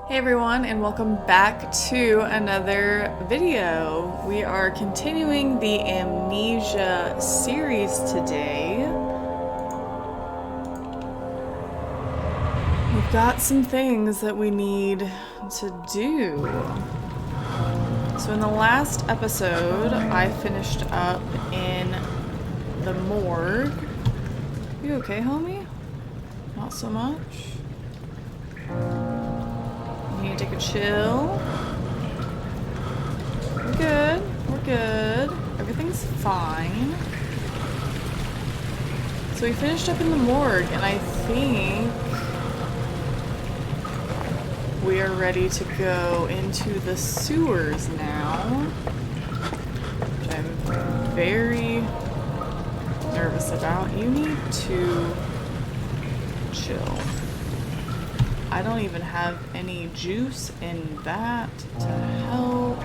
Hey everyone, and welcome back to another video. We are continuing the Amnesia series today. We've got some things that we need to do. So in the last episode, I finished up in the morgue. You okay, homie? Not so much. You need to take a chill. We're good. We're good. Everything's fine. So we finished up in the morgue, and I think we are ready to go into the sewers now, which I'm very nervous about. You need to chill. I don't even have any juice in that to help.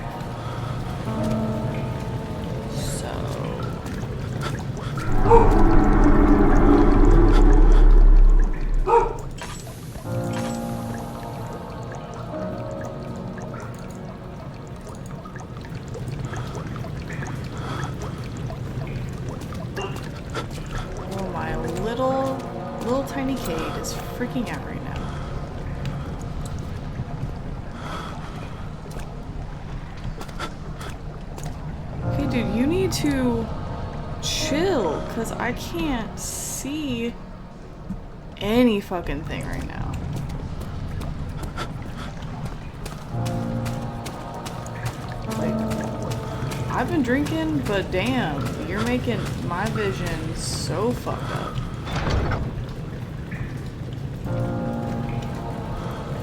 So. Oh, my little tiny Kate is freaking out right now. Dude, you need to chill, because I can't see any fucking thing right now. Like, I've been drinking, but damn, you're making my vision so fucked up.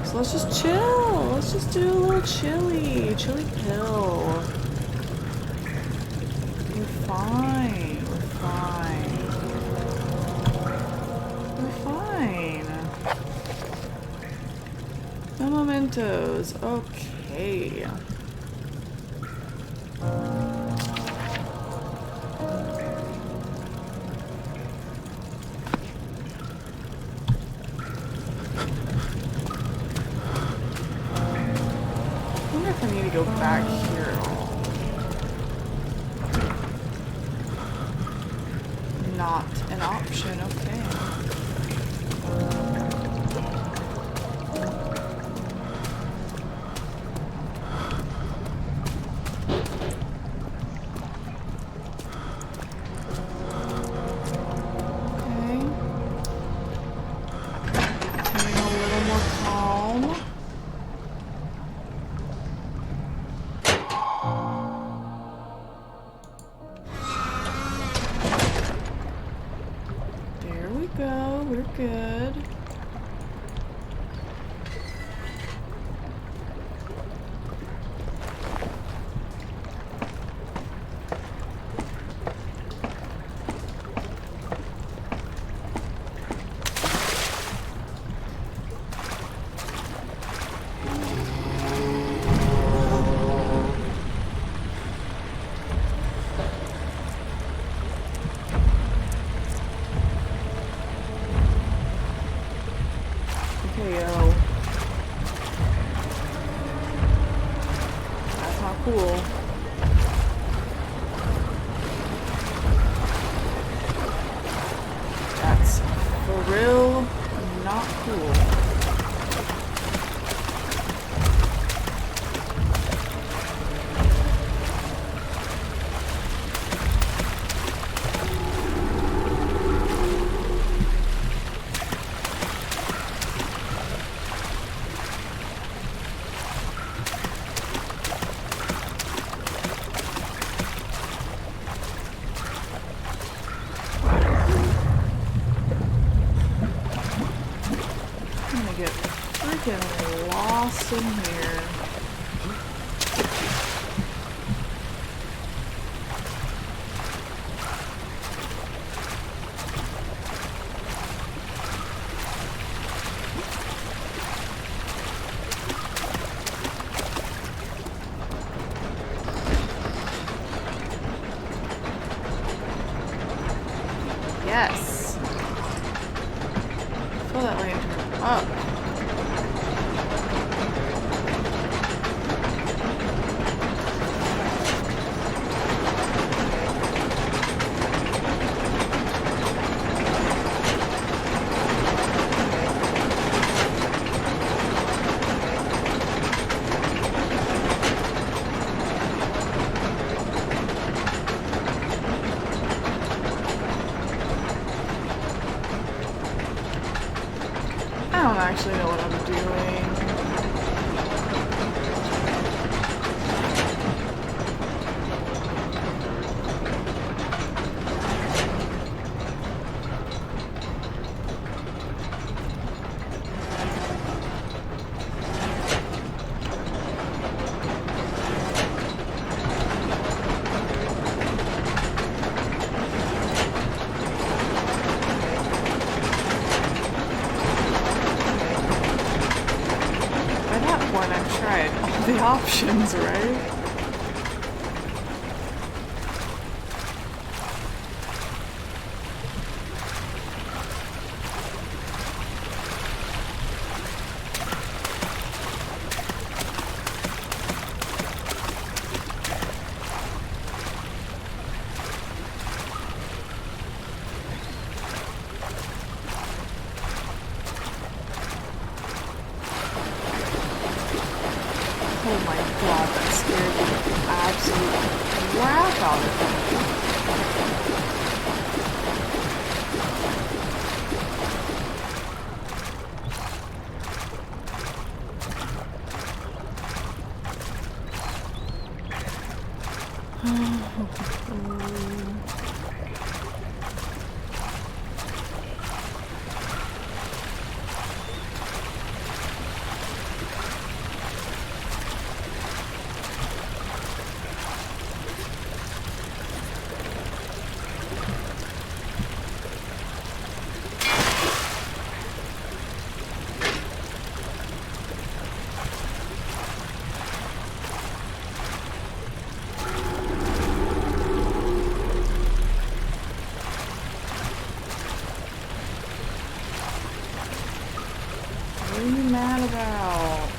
So let's just chill. Let's just do a little chilly pill. Fine, we're fine. We're fine. No mementos. Okay. I wonder if I need to go back here at all. Not an option, okay. Okay. Becoming a little more calm. Go, we're good. Yo. That's not cool. That's for real not cool. Freaking lost in here. Yes. Fill that lantern up. actually know what I'm doing. The options, right? Oh my god, that scared the absolute crap out of me. What are you mad about?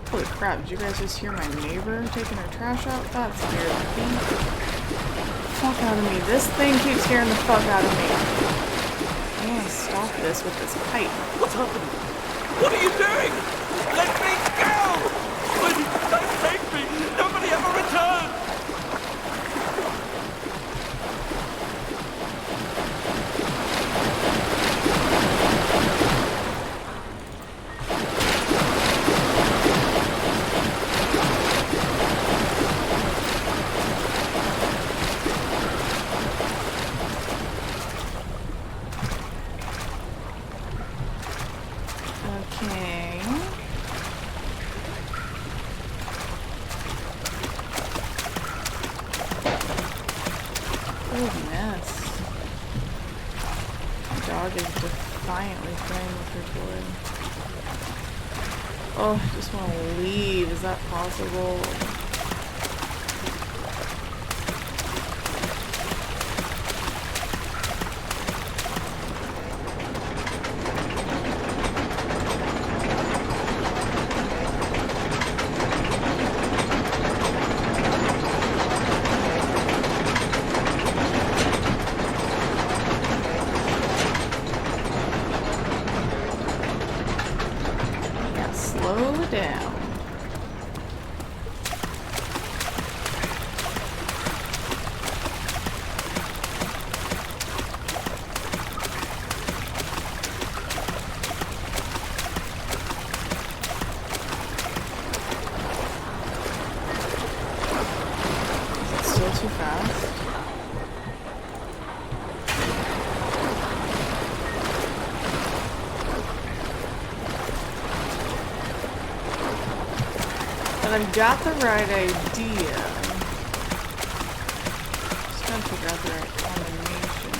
Holy crap, did you guys just hear my neighbor taking her trash out? That scared the fuck out of me. This thing keeps scaring the fuck out of me. I want to stop this with this pipe. What's happening? What are you doing? Let me go! Please, don't take me! Nobody ever return! Okay. Oh, mess. The dog is defiantly playing with her toy. Oh, I just want to leave. Is that possible? Slow down. Is it still too fast? I've got the right idea. Just gotta figure out the right combination.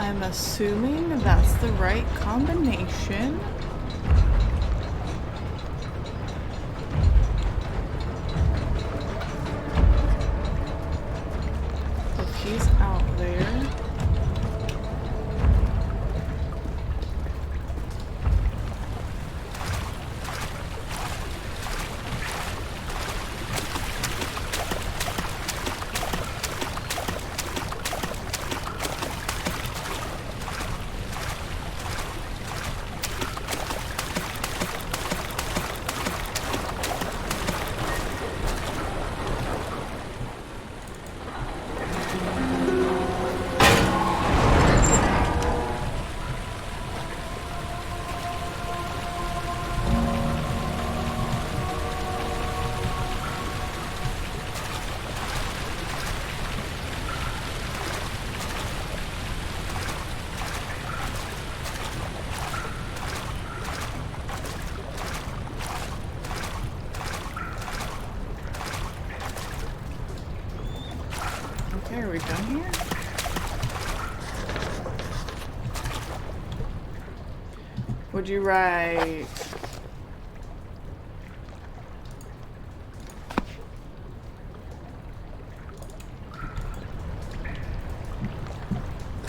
I'm assuming that's the right combination. If he's out there. Okay, are we done here? Would you write?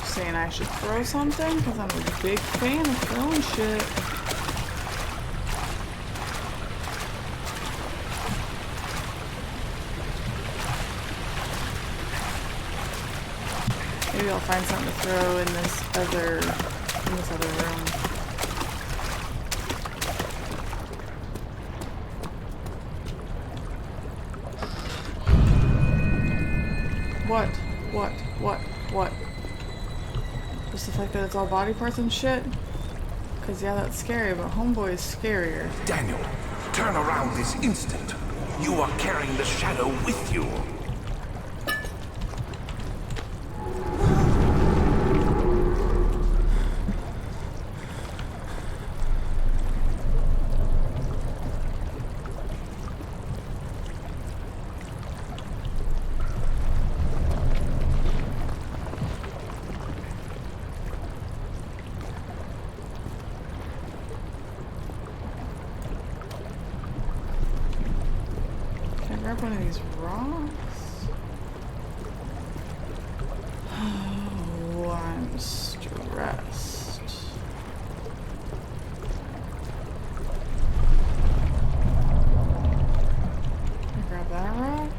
Saying I should throw something? Because I'm a big fan of throwing shit. Maybe I'll find something to throw in this other room. What? Just the fact that it's all body parts and shit? Cause yeah, that's scary, but Homeboy is scarier. Daniel, turn around this instant. You are carrying the shadow with you. Grab one of these rocks. Oh, I'm stressed. Can I grab that rock?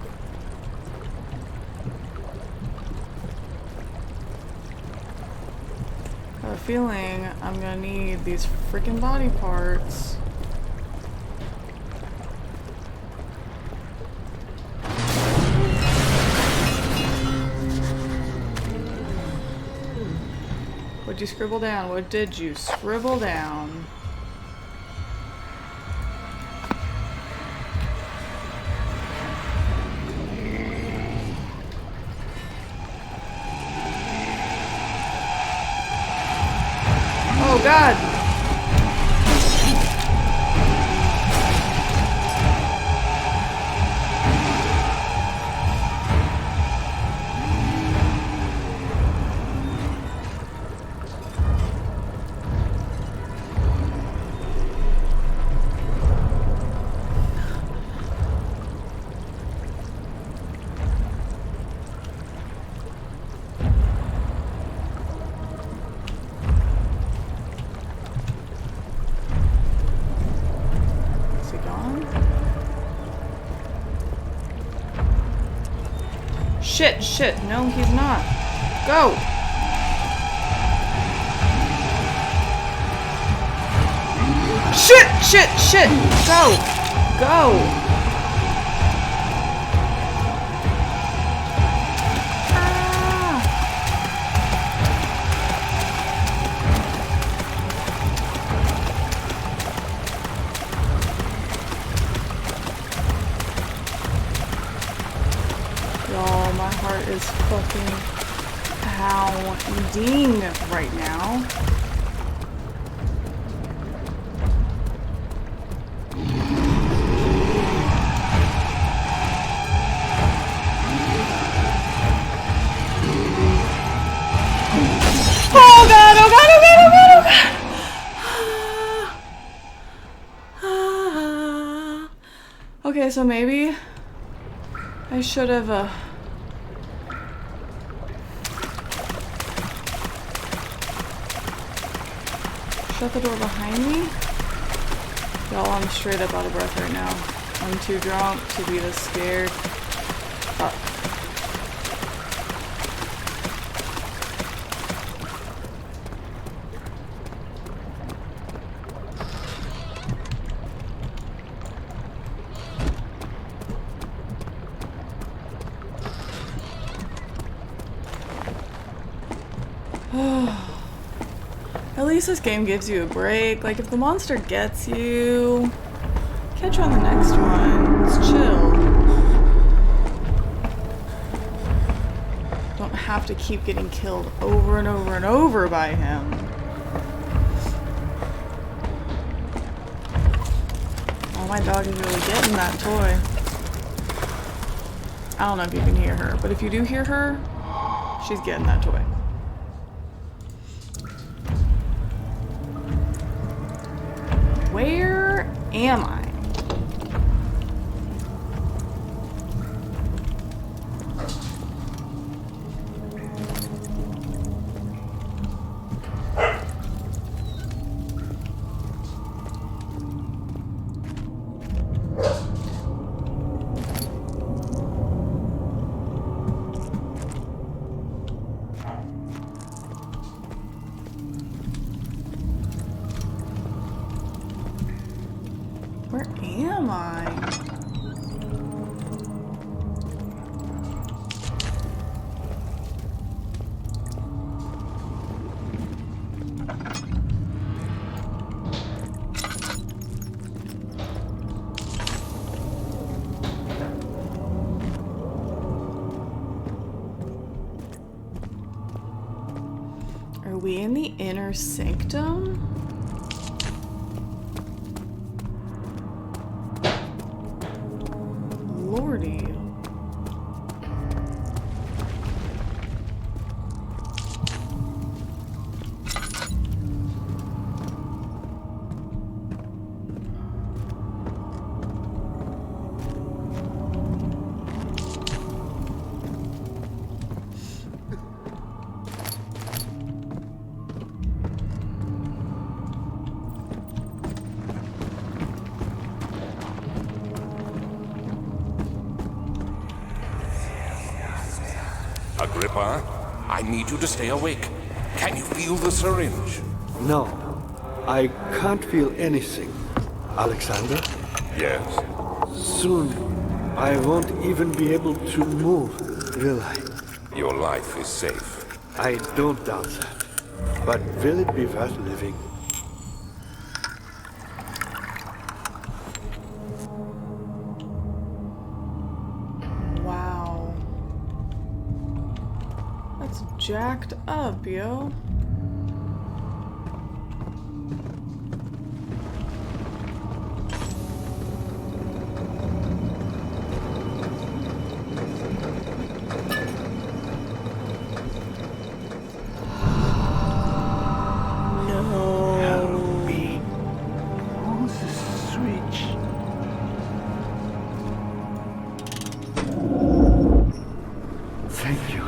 I have a feeling I'm gonna need these freaking body parts. What'd you scribble down? What did you scribble down? Oh God! Shit, no, he's not. Go! Shit! Go! Y'all, my heart is fucking pounding right now. Okay, so maybe I should have, shut the door behind me? Y'all, I'm straight up out of breath right now. I'm too drunk to be this scared. Fuck. At least this game gives you a break. Like, if the monster gets you, catch you on the next one. It's chill. Don't have to keep getting killed over and over and over by him. Oh, my dog is really getting that toy. I don't know if you can hear her, but if you do hear her, she's getting that toy. Where am I? Where am I? Are we in the inner sanctum? Lordy. Agrippa, I need you to stay awake. Can you feel the syringe? No, I can't feel anything. Alexander, Yes. soon I won't even be able to move, will I? Your life is safe. I don't doubt that. But will it be worth living? Wow. That's jacked up, yo. Help me. Oh, the switch. Thank you.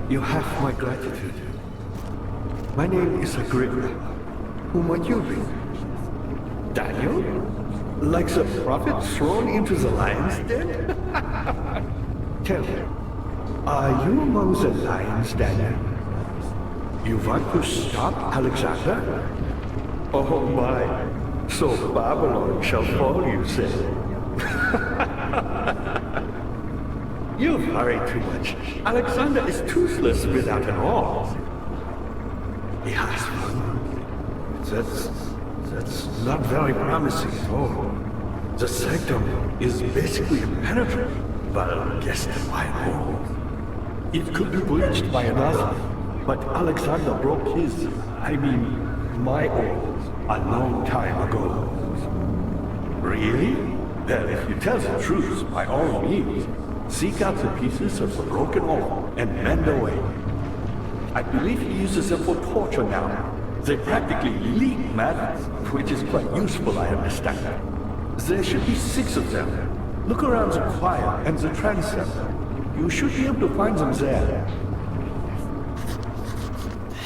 You have my gratitude. My name is Agrippa. Who might you be? Daniel? Like the prophet thrown into the lion's den? Tell me, are you among the lions, Daniel? You want to stop Alexander? Oh my, so Babylon shall fall, you say? You worry too much. Alexander is toothless without an arm. Yes, that's not very promising at all. The sanctum is basically impenetrable, but against my own. It could be breached by another, but Alexander broke my own, a long time ago. Really? Well, if you tell the truth, by all means, seek out the pieces of the broken oil and mend away. I believe he uses them for torture now. They practically leak madness, which is quite useful, I understand. There should be 6 of them. Look around the choir and the transept. You should be able to find them there.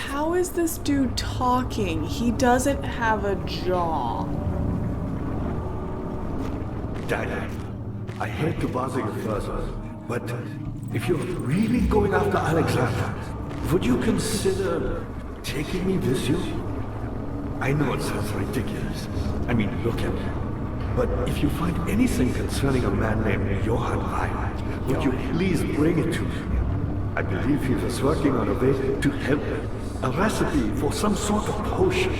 How is this dude talking? He doesn't have a jaw. Daniel, I hate to bother you further, but if you're really going after Alexander, would you consider taking me with you? I know it sounds ridiculous. I mean, look at me. But if you find anything concerning a man named Johann Rein, would you please bring it to me? I believe he was working on a way to help me. A recipe for some sort of potion,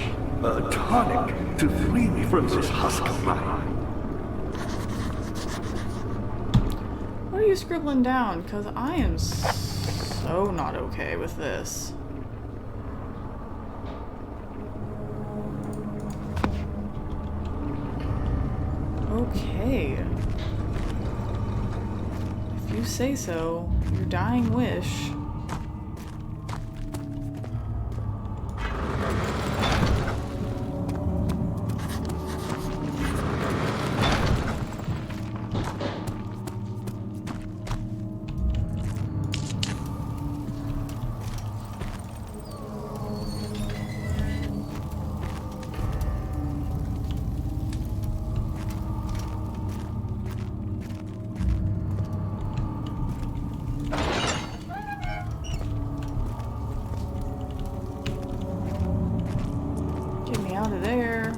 a tonic, to free me from this husk of mine. What are you scribbling down? Because I am so not okay with this. Okay. If you say so, your dying wish. Get me out of there.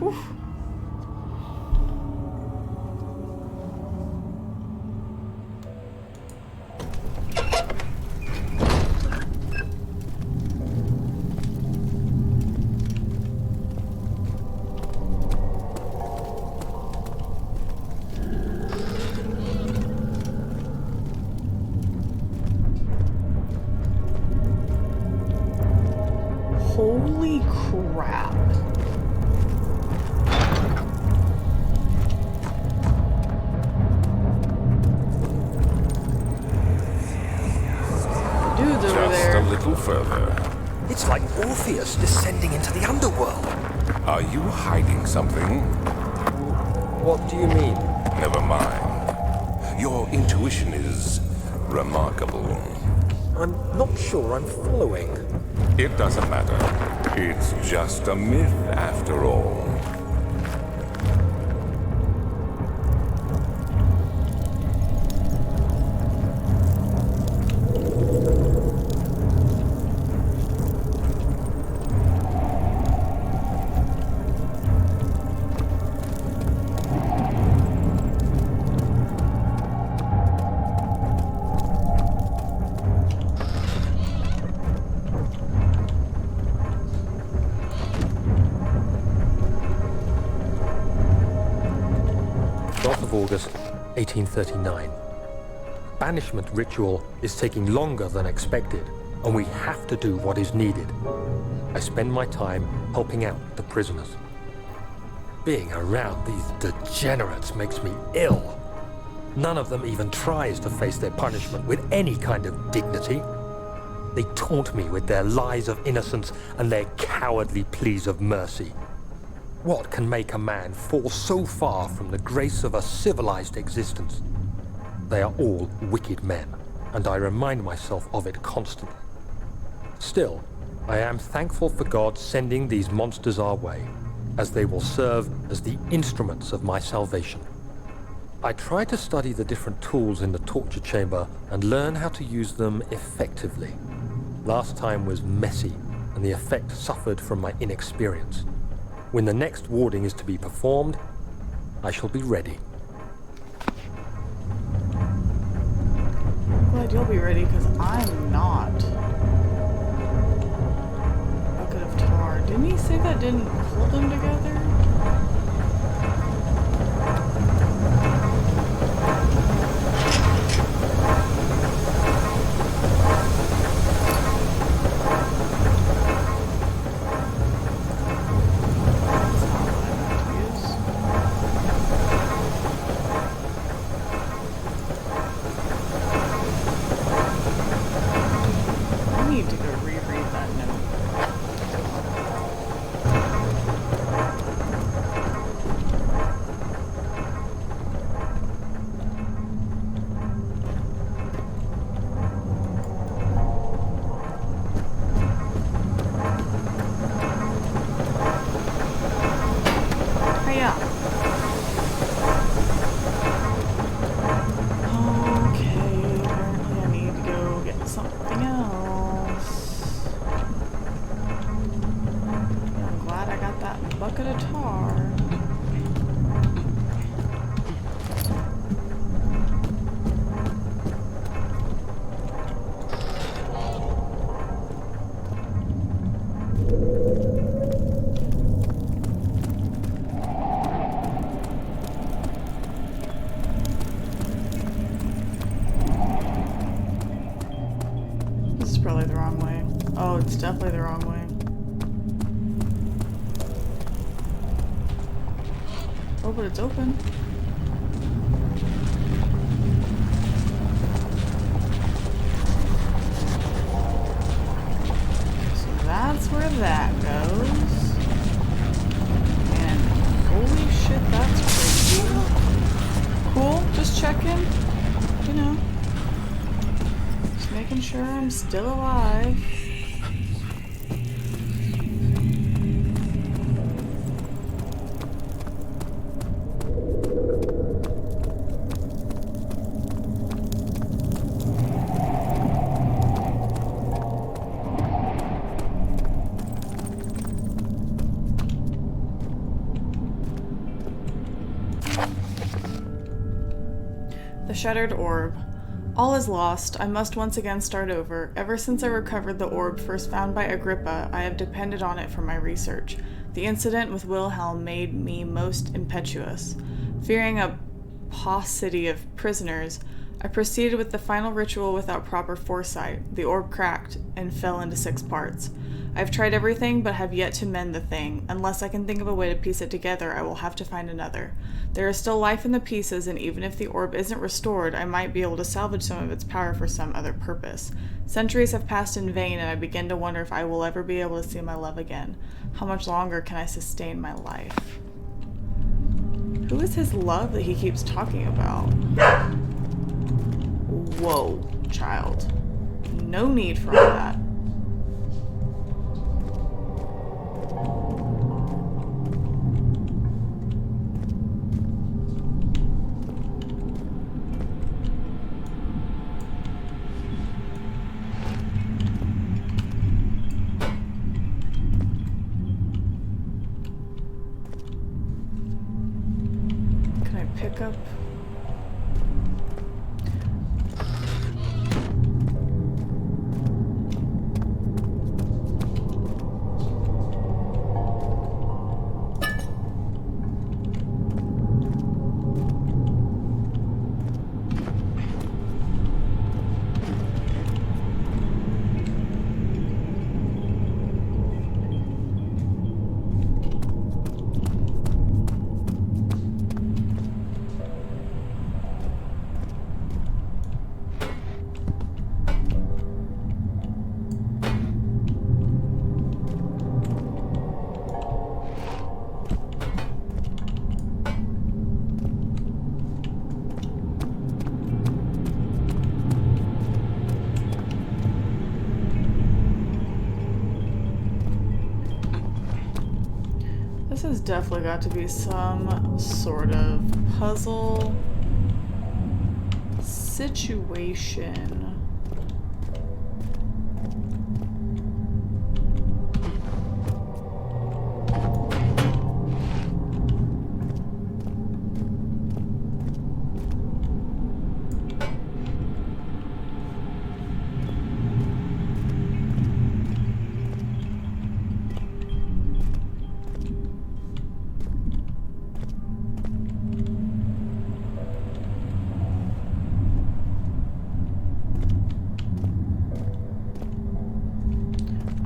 Whew. Holy crap. Dude's over Just there. a little further. It's like Orpheus descending into the underworld. Are you hiding something? What do you mean? Never mind. Your intuition is remarkable. I'm not sure I'm following. It doesn't matter. It's just a myth after all. August 1839. Banishment ritual is taking longer than expected, and we have to do what is needed. I spend my time helping out the prisoners. Being around these degenerates makes me ill. None of them even tries to face their punishment with any kind of dignity. They taunt me with their lies of innocence and their cowardly pleas of mercy. What can make a man fall so far from the grace of a civilized existence? They are all wicked men, and I remind myself of it constantly. Still, I am thankful for God sending these monsters our way, as they will serve as the instruments of my salvation. I try to study the different tools in the torture chamber and learn how to use them effectively. Last time was messy, and the effect suffered from my inexperience. When the next warding is to be performed, I shall be ready. Glad you'll be ready, because I'm not. Bucket of tar. Didn't he say that didn't hold them together? Oh, it's definitely the wrong way. Oh, but it's open. So that's where that goes. And holy shit, that's crazy. Cool, just checking. You know. Just making sure I'm still alive. The shattered orb. All is lost. I must once again start over. Ever since I recovered the orb first found by Agrippa, I have depended on it for my research. The incident with Wilhelm made me most impetuous. Fearing a paucity of prisoners, I proceeded with the final ritual without proper foresight. The orb cracked and fell into 6 parts. I have tried everything but have yet to mend the thing. Unless I can think of a way to piece it together, I will have to find another. There is still life in the pieces, and even if the orb isn't restored, I might be able to salvage some of its power for some other purpose. Centuries have passed in vain, and I begin to wonder if I will ever be able to see my love again. How much longer can I sustain my life? Who is his love that he keeps talking about? Whoa, child. No need for all that. Pick up. This has definitely got to be some sort of puzzle situation.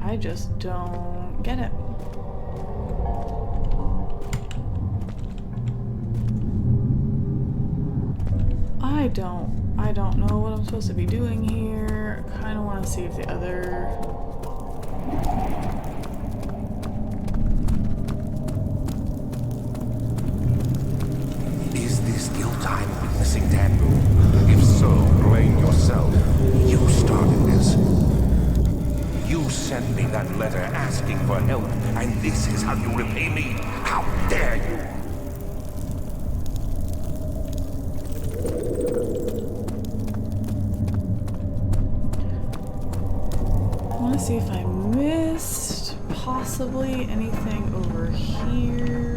I just don't get it. I don't know what I'm supposed to be doing here. I kind of want to see if the other... Is this guilt I'm witnessing, Daniel? If so, blame yourself. You started this. You sent me that letter asking for help, and this is how you repay me? How dare you! I want to see if I missed possibly anything over here.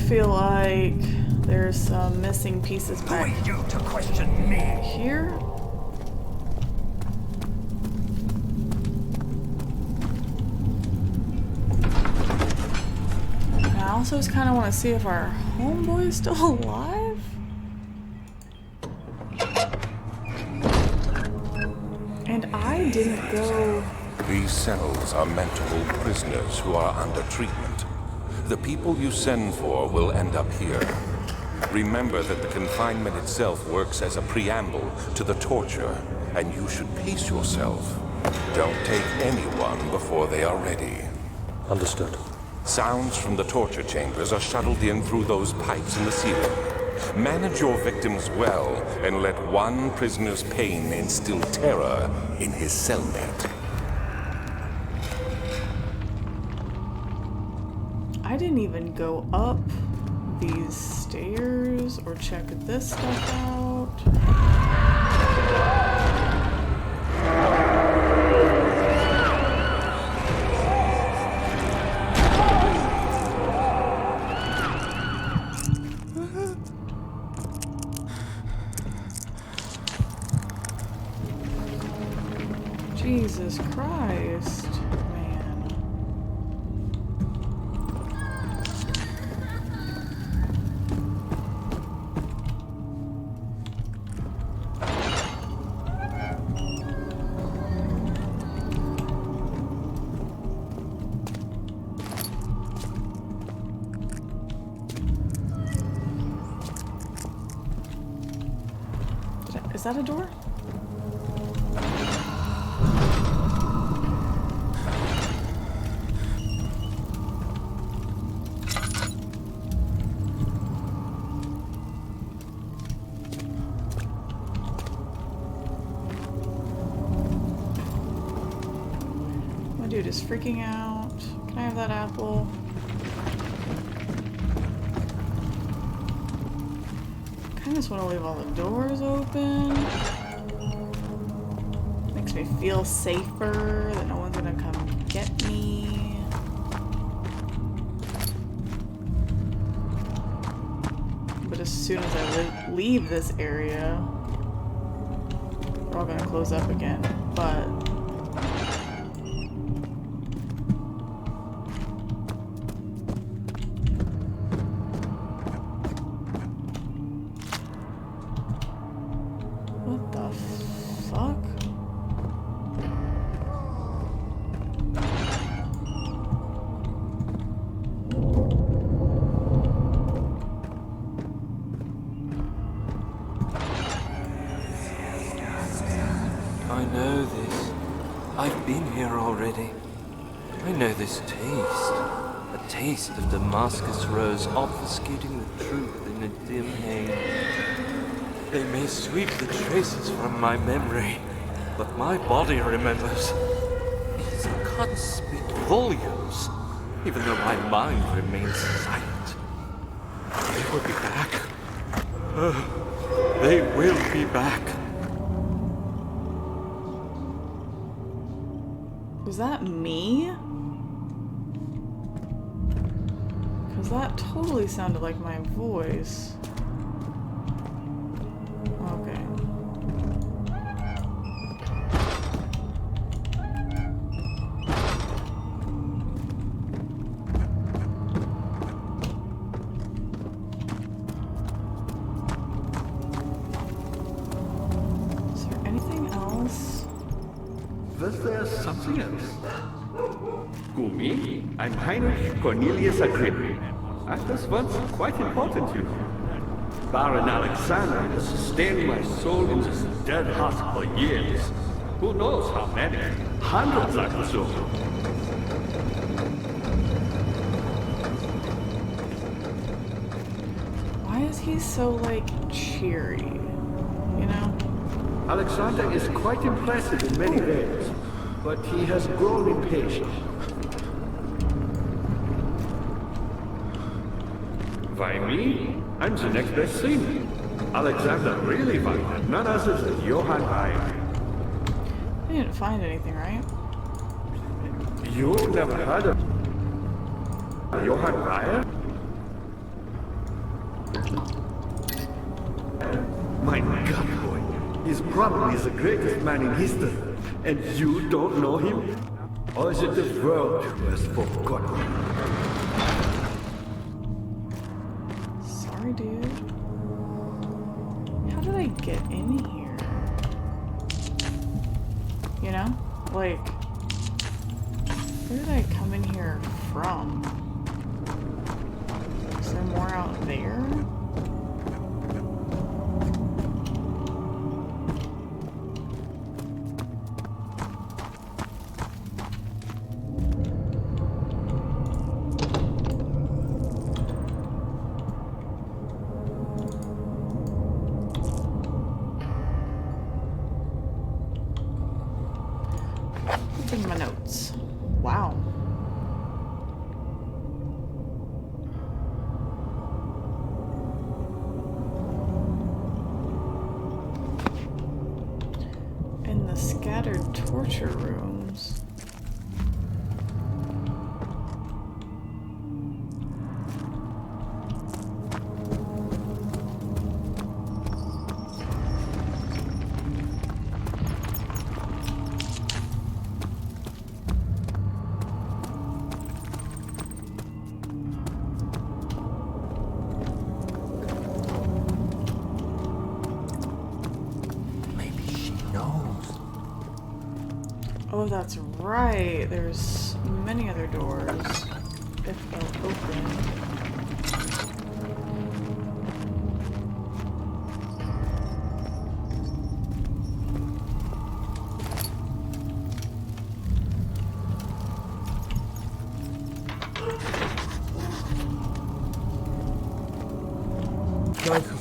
feel like there's some missing pieces Who back are you to question me? here. And I also just kind of want to see if our homeboy is still alive. And I didn't go... These cells are meant to hold prisoners who are under treatment. The people you send for will end up here. Remember that the confinement itself works as a preamble to the torture, and you should pace yourself. Don't take anyone before they are ready. Understood. Sounds from the torture chambers are shuttled in through those pipes in the ceiling. Manage your victims well, and let one prisoner's pain instill terror in his cellmate. I didn't even go up these stairs or check this stuff out. Jesus Christ, man. Is that a door? My dude is freaking out. Can I have that apple? I just want to leave all the doors open. Makes me feel safer that no one's gonna come get me. But as soon as I leave this area, they're all gonna close up again. But what the fuck? I know this. I've been here already. I know this taste. A taste of Damascus rose obfuscating the truth in a dim haze. They may sweep the traces from my memory, but my body remembers. These cuts speak volumes, even though my mind remains silent. They will be back. They will be back. Was that me? Because that totally sounded like my voice. Okay. Is there anything else? Was there something else? Who, me? I'm Heinrich Cornelius Agrippa. I was once quite important, you know. Baron Alexander has sustained my soul in this dead husk for years. Who knows how many? Hundreds, I presume. Why is he so, like, cheery? You know? Alexander is quite impressive in many ways, but he has grown impatient. Why me? I'm the next best thing. Alexander really wanted none other than Johann Reyer. I didn't find anything, right? You never heard of Johann Reyer? God, boy. He's probably the greatest man in history. And you don't know him? Or is it the world who has forgotten? Sorry, dude. How did I get in here? You know? Like, where did I come in here from? Is there more out there? In my notes. Wow. In the scattered torture rooms. Oh, that's right. There's many other doors. If they'll open.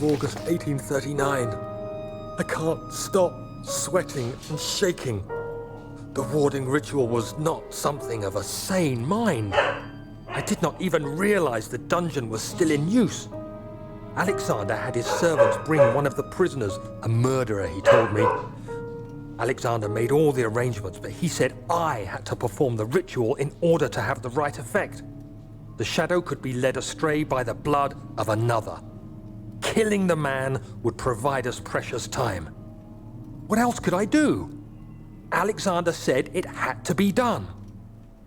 August 1839. I can't stop sweating and shaking. The warding ritual was not something of a sane mind. I did not even realize the dungeon was still in use. Alexander had his servants bring one of the prisoners, a murderer, he told me. Alexander made all the arrangements, but he said I had to perform the ritual in order to have the right effect. The shadow could be led astray by the blood of another. Killing the man would provide us precious time. What else could I do? Alexander said it had to be done.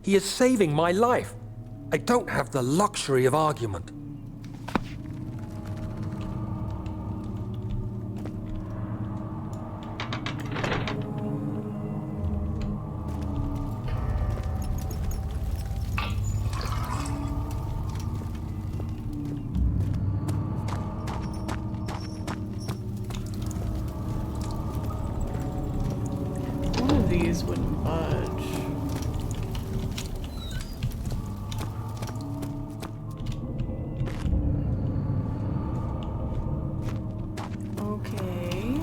He is saving my life. I don't have the luxury of argument. These wouldn't budge. Okay.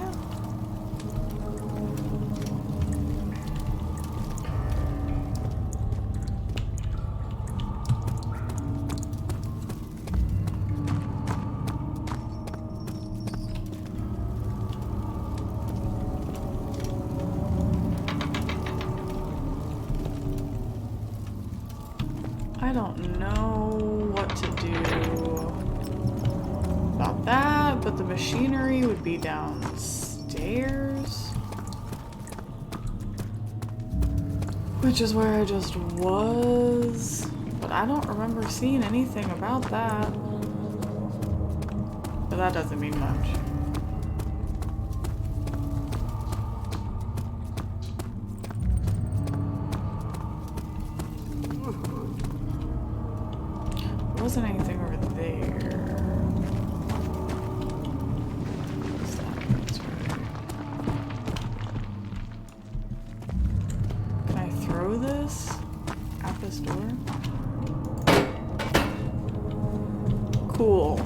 I don't know what to do about that, but the machinery would be downstairs, which is where I just was, but I don't remember seeing anything about that, but that doesn't mean much. There wasn't anything over there. What's that? That's right. Can I throw this at this door? Cool.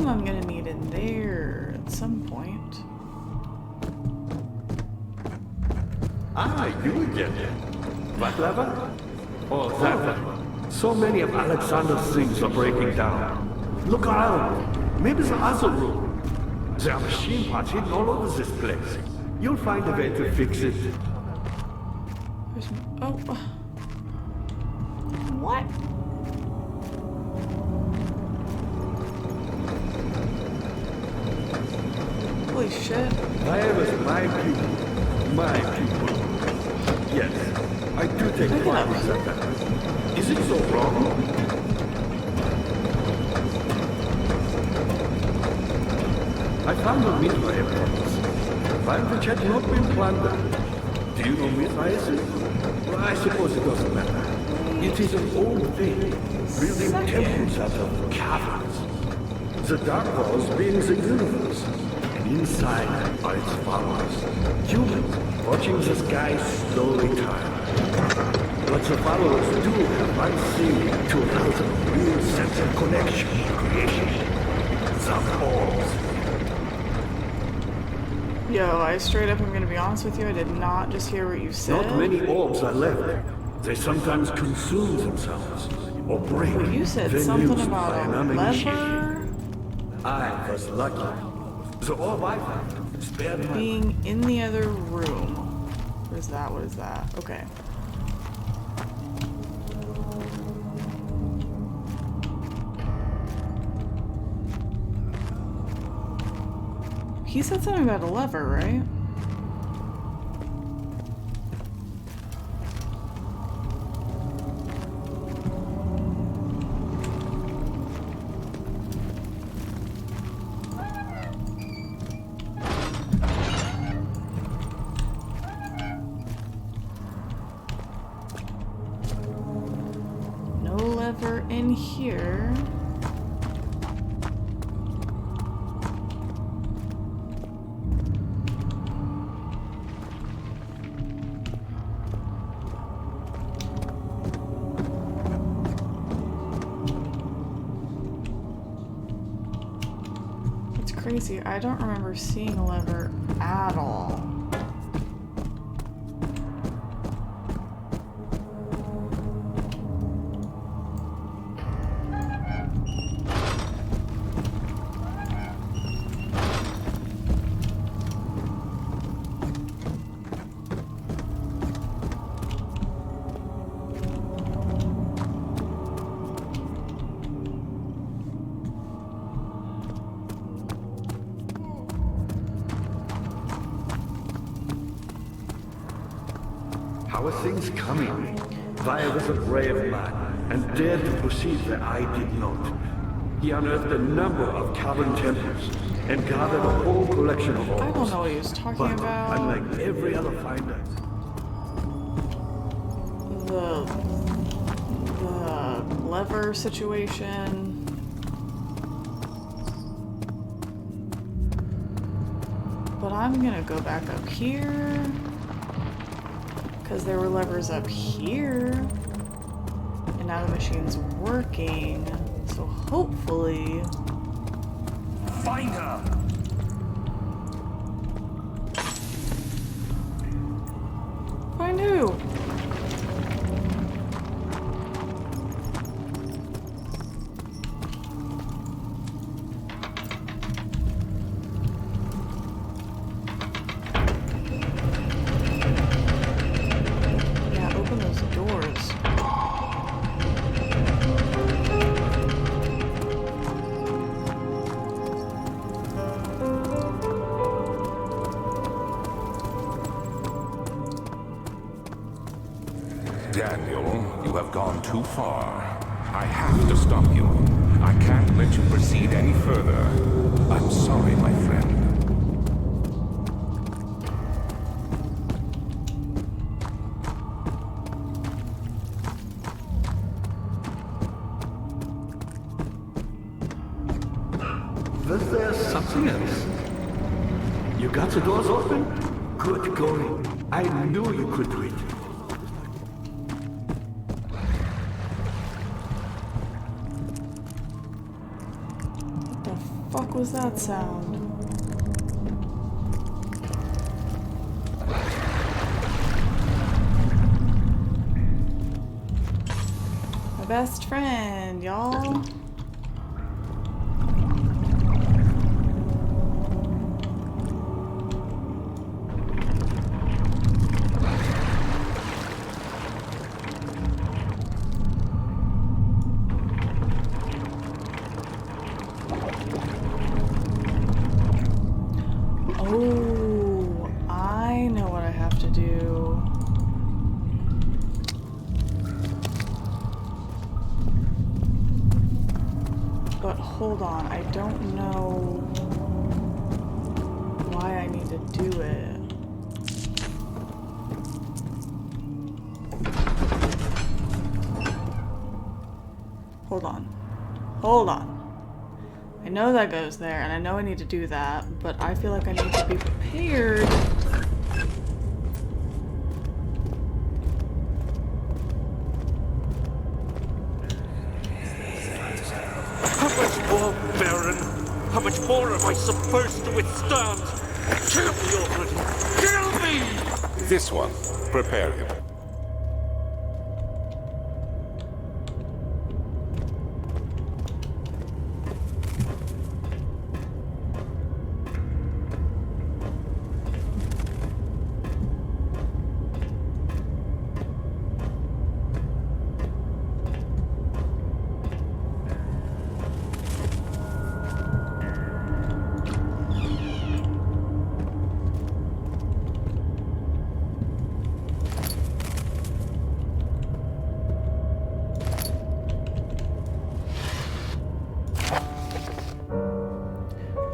I'm gonna need it there at some point. Ah, you again. What lever? Oh, that lever. So many of Alexander's things are breaking down. Look around. Maybe the other room. There are machine parts hidden all over this place. You'll find a way to fix it. Oh. What? Holy shit. I was my people. My people. Yes, I do take pride in that. Is it so wrong? I found a Mithra once, while which had not been plundered. Do you know Mithra is? Well, I suppose it doesn't matter. It is an old thing, building temples out of caverns. The dark walls being the universe, and inside are its followers. Humans watching the sky slowly turn. But the followers do have one thing to allow them a real sense of connection to creation. The orbs. Yo, I straight up am gonna be honest with you, I did not just hear what you said. Not many orbs are left. They sometimes consume themselves, or break. You said then something used about by an a uninitiated. lever I was lucky. The orb I found spared my... being in the other room. What is that? What is that? Okay. He said something about a lever, right? No lever in here. Crazy. I don't remember seeing a lever at all. How are things coming? Vaya was a brave man, and dared to proceed where I did not. He unearthed a number of cavern temples, and gathered a whole collection of orbs. I don't know what he was talking But, about. unlike every other finder, The lever situation. But I'm gonna go back up here. Because there were levers up here, and now the machine's working, so hopefully... Find her! Find who? Daniel, you have gone too far. I have to stop you. I can't let you proceed any further. I'm sorry, my friend. was there something else? You got the doors open? Good going. I knew you could do it. What the fuck was that sound? My best friend, y'all. hold on. I don't know why I need to do it. Hold on. Hold on. I know that goes there, and I know I need to do that, but I feel like I need to be prepared. How much more, Baron? How much more am I supposed to withstand? Kill me already! Kill me! This one, prepare him.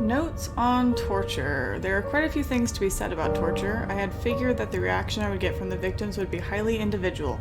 Notes on torture. There are quite a few things to be said about torture. I had figured that the reaction I would get from the victims would be highly individual.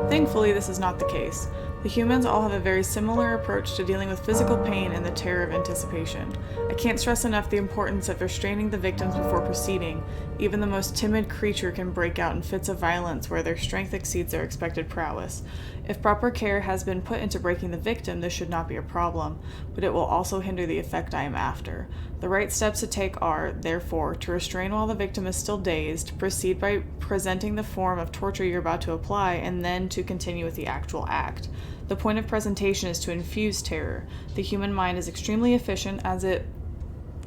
Thankfully, this is not the case. The humans all have a very similar approach to dealing with physical pain and the terror of anticipation. I can't stress enough the importance of restraining the victims before proceeding. Even the most timid creature can break out in fits of violence where their strength exceeds their expected prowess. If proper care has been put into breaking the victim, this should not be a problem, but it will also hinder the effect I am after. The right steps to take are, therefore, to restrain while the victim is still dazed, proceed by presenting the form of torture you're about to apply, and then to continue with the actual act. The point of presentation is to infuse terror. The human mind is extremely efficient, as it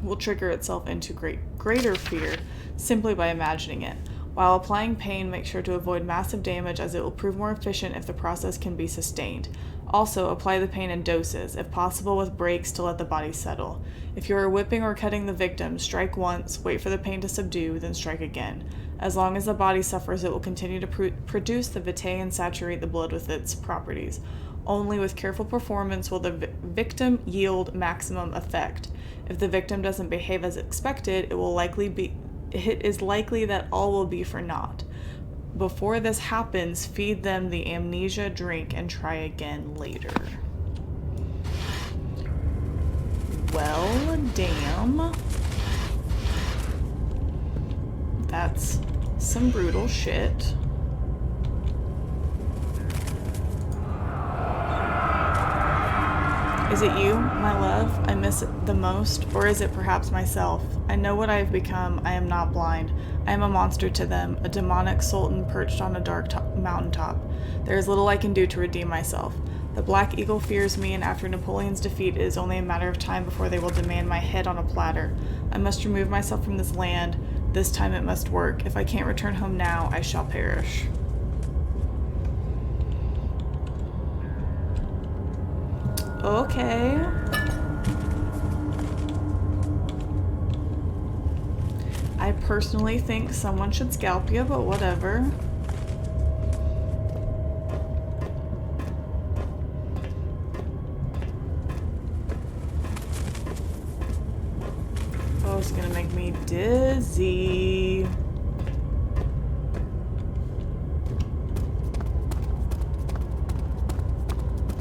will trigger itself into greater fear simply by imagining it. While applying pain, make sure to avoid massive damage, as it will prove more efficient if the process can be sustained. Also, apply the pain in doses, if possible with breaks to let the body settle. If you are whipping or cutting the victim, strike once, wait for the pain to subdue, then strike again. As long as the body suffers, it will continue to produce the vitae and saturate the blood with its properties. Only with careful performance will the victim yield maximum effect. If the victim doesn't behave as expected, it is likely that all will be for naught. Before this happens, feed them the amnesia drink and try again later. Well, damn. That's some brutal shit. Is it you, my love, I miss it the most, or is it perhaps myself? I know what I have become. I am not blind. I am a monster to them, a demonic sultan perched on a dark mountaintop. There is little I can do to redeem myself. The Black Eagle fears me, and after Napoleon's defeat, it is only a matter of time before they will demand my head on a platter. I must remove myself from this land. This time it must work. If I can't return home now, I shall perish. Okay. I personally think someone should scalp you, but whatever. Oh, it's gonna make me dizzy.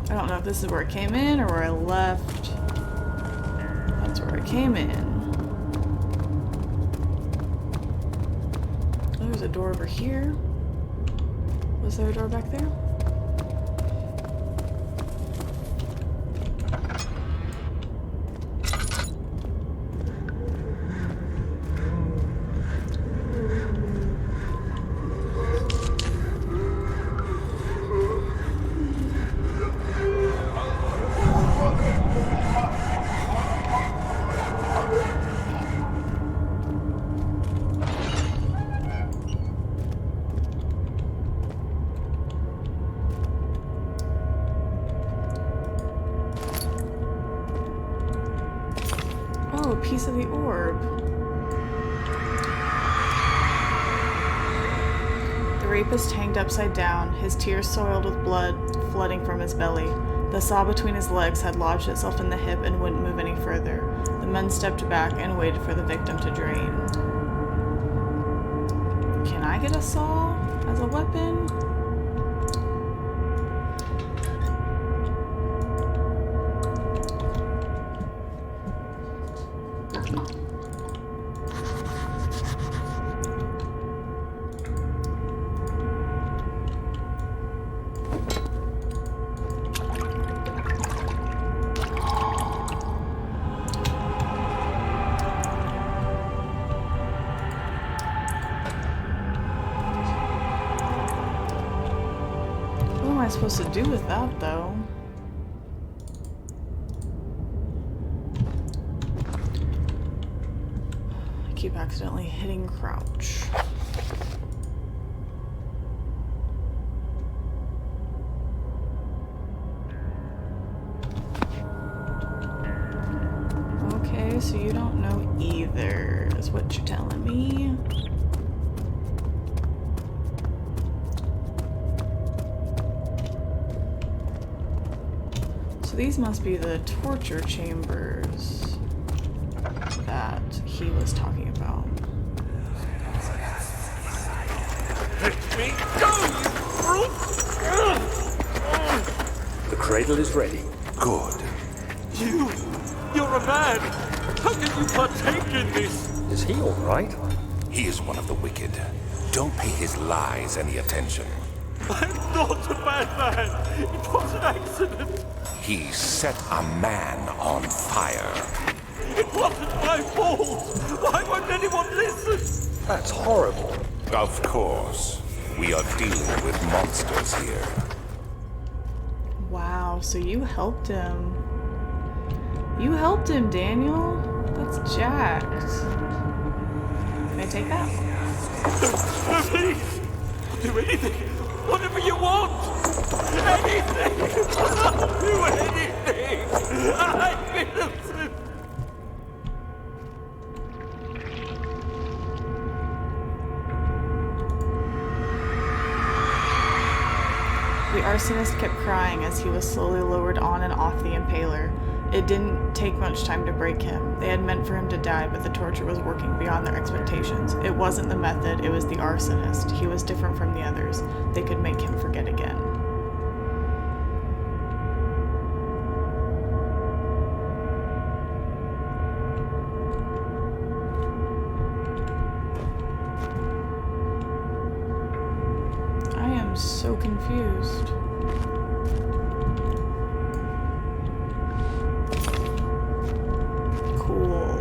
I don't know if this is where I came in or where I left. That's where I came in. Oh, there's a door over here. Was there a door back there? Oh, a piece of the orb. The rapist hanged upside down, his tears soiled with blood flooding from his belly. The saw between his legs had lodged itself in the hip and wouldn't move any further. The men stepped back and waited for the victim to drain. Can I get a saw as a weapon? What am I supposed to do with that, though? I keep accidentally hitting crouch. Okay, so you don't know either, is what you're telling me. So these must be the torture chambers that he was talking about. Let me go, you brute! The cradle is ready. Good. You're a man! How can you partake in this? Is he all right? He is one of the wicked. Don't pay his lies any attention. I'm not a bad man! It was an accident! He set a man on fire. It wasn't my fault! Why won't anyone listen? That's horrible. Of course. We are dealing with monsters here. Wow, so you helped him. You helped him, Daniel. That's jacked. Can I take that? Please! Do anything! Whatever you want! Anything! I'll do anything! I'm innocent! The arsonist kept crying as he was slowly lowered on and off the impaler. It didn't take much time to break him. They had meant for him to die, but the torture was working beyond their expectations. It wasn't the method, it was the arsonist. He was different from the others. They could make him forget again. I am so confused. Cool.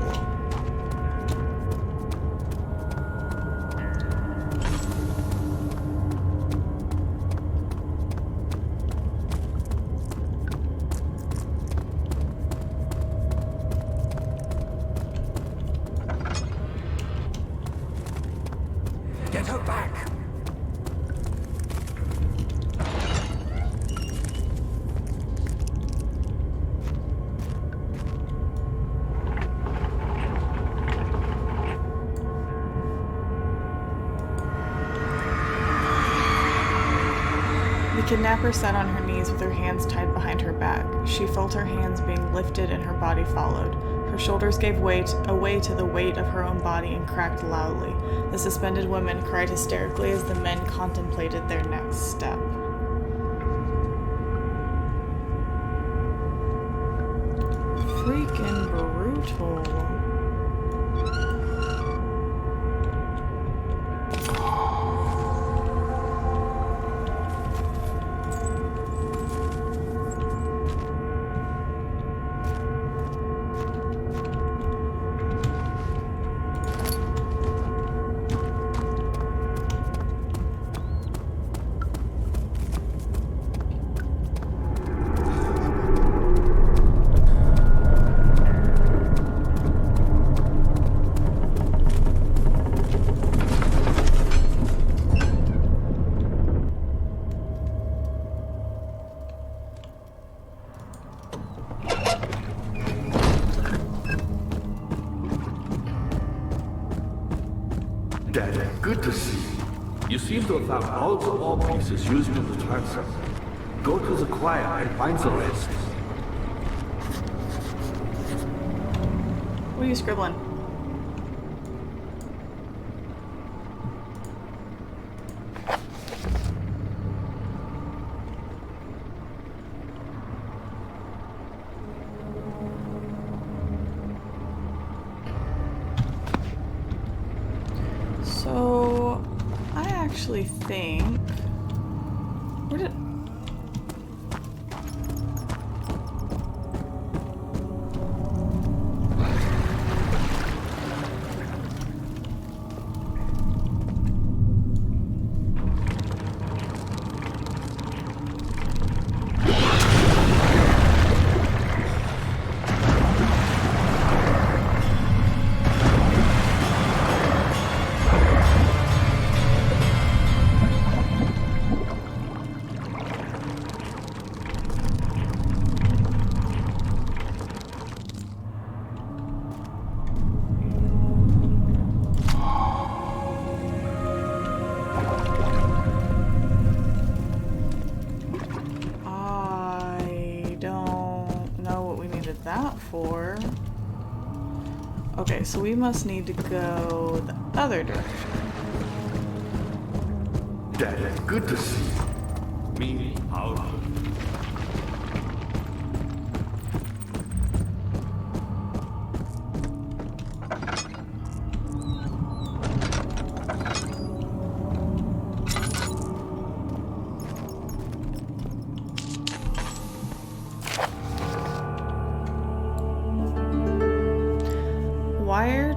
Get her back! The kidnapper sat on her knees with her hands tied behind her back. She felt her hands being lifted and her body followed. Her shoulders gave away to the weight of her own body and cracked loudly. The suspended woman cried hysterically as the men contemplated their next step. Freaking brutal. Dad, good to see you. You seem to have found all the wall pieces used in the transom. Go to the choir and find the rest. What are you scribbling? So, I actually think... Where did... for. Okay, so we must need to go the other direction. Dad, good to see you. Me out. Wire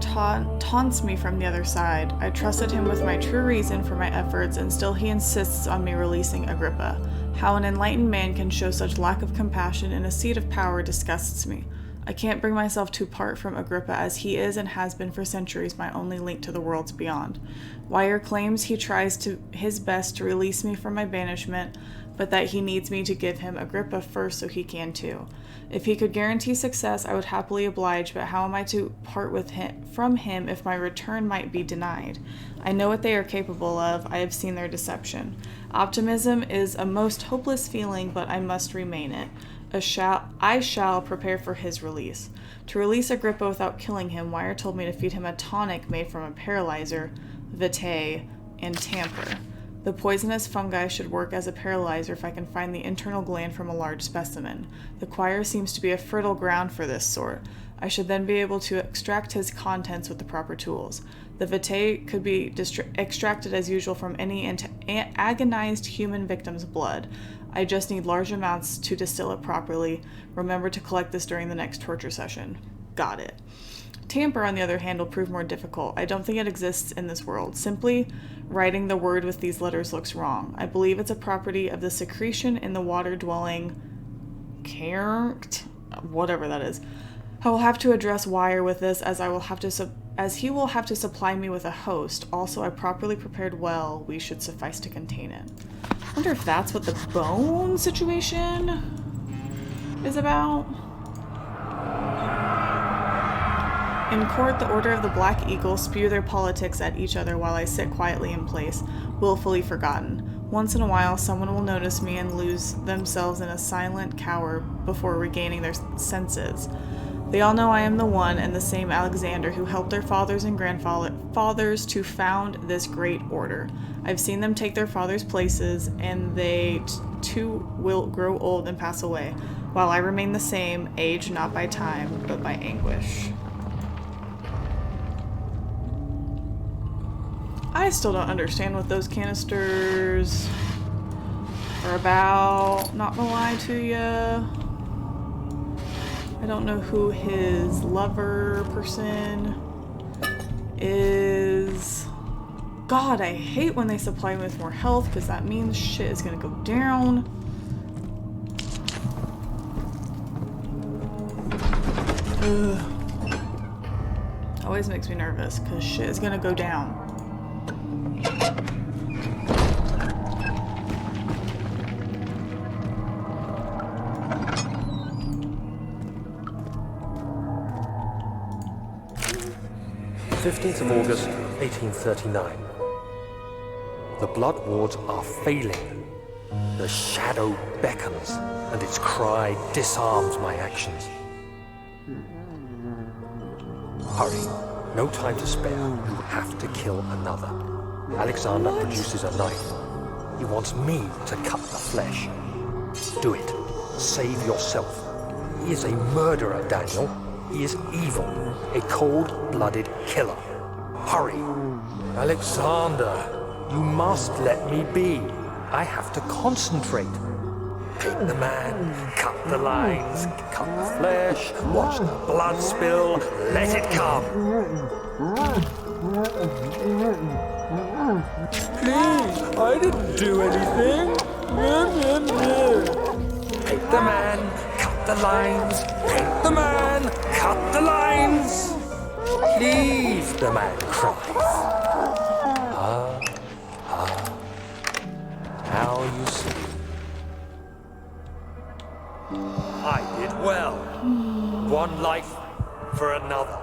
taunts me from the other side. I trusted him with my true reason for my efforts, and still he insists on me releasing Agrippa. How an enlightened man can show such lack of compassion in a seat of power disgusts me. I can't bring myself to part from Agrippa, as he is and has been for centuries my only link to the worlds beyond. Wire claims he tries to his best to release me from my banishment, but that he needs me to give him Agrippa first so he can too. If he could guarantee success, I would happily oblige, but how am I to part from him if my return might be denied? I know what they are capable of. I have seen their deception. Optimism is a most hopeless feeling, but I must remain it. I shall prepare for his release. To release Agrippa without killing him, Wire told me to feed him a tonic made from a paralyzer, vitae, and tamper. The poisonous fungi should work as a paralyzer if I can find the internal gland from a large specimen. The choir seems to be a fertile ground for this sort. I should then be able to extract his contents with the proper tools. The vitae could be extracted as usual from any agonized human victim's blood. I just need large amounts to distill it properly. Remember to collect this during the next torture session. Got it. Tamper, on the other hand, will prove more difficult. I don't think it exists in this world. Simply writing the word with these letters looks wrong. I believe it's a property of the secretion in the water-dwelling whatever that is. I will have to address Wire with this, as he will have to supply me with a host. Also, I properly prepared well. We should suffice to contain it. I wonder if that's what the bone situation is about. In court, the Order of the Black Eagle spew their politics at each other while I sit quietly in place, willfully forgotten. Once in a while, someone will notice me and lose themselves in a silent cower before regaining their senses. They all know I am the one and the same Alexander who helped their fathers and grandfathers to found this great order. I've seen them take their fathers' places, and they too will grow old and pass away, while I remain the same, aged not by time, but by anguish. I still don't understand what those canisters are about, not gonna lie to ya. I don't know who his lover person is. God, I hate when they supply me with more health, because that means shit is gonna go down. Ugh. Always makes me nervous, because shit is gonna go down. August 1839. The blood wards are failing. The shadow beckons, and its cry disarms my actions. Hurry. No time to spare. You have to kill another. Alexander produces a knife. He wants me to cut the flesh. Do it. Save yourself. He is a murderer, Daniel. He is evil. A cold-blooded killer. Hurry. Alexander, you must let me be. I have to concentrate. Take the man, cut the lines, cut the flesh, watch the blood spill, let it come. Please, I didn't do anything. Take the man, cut the lines, take the man, cut the lines. Please, the man cries. Now you see. I did well. One life for another.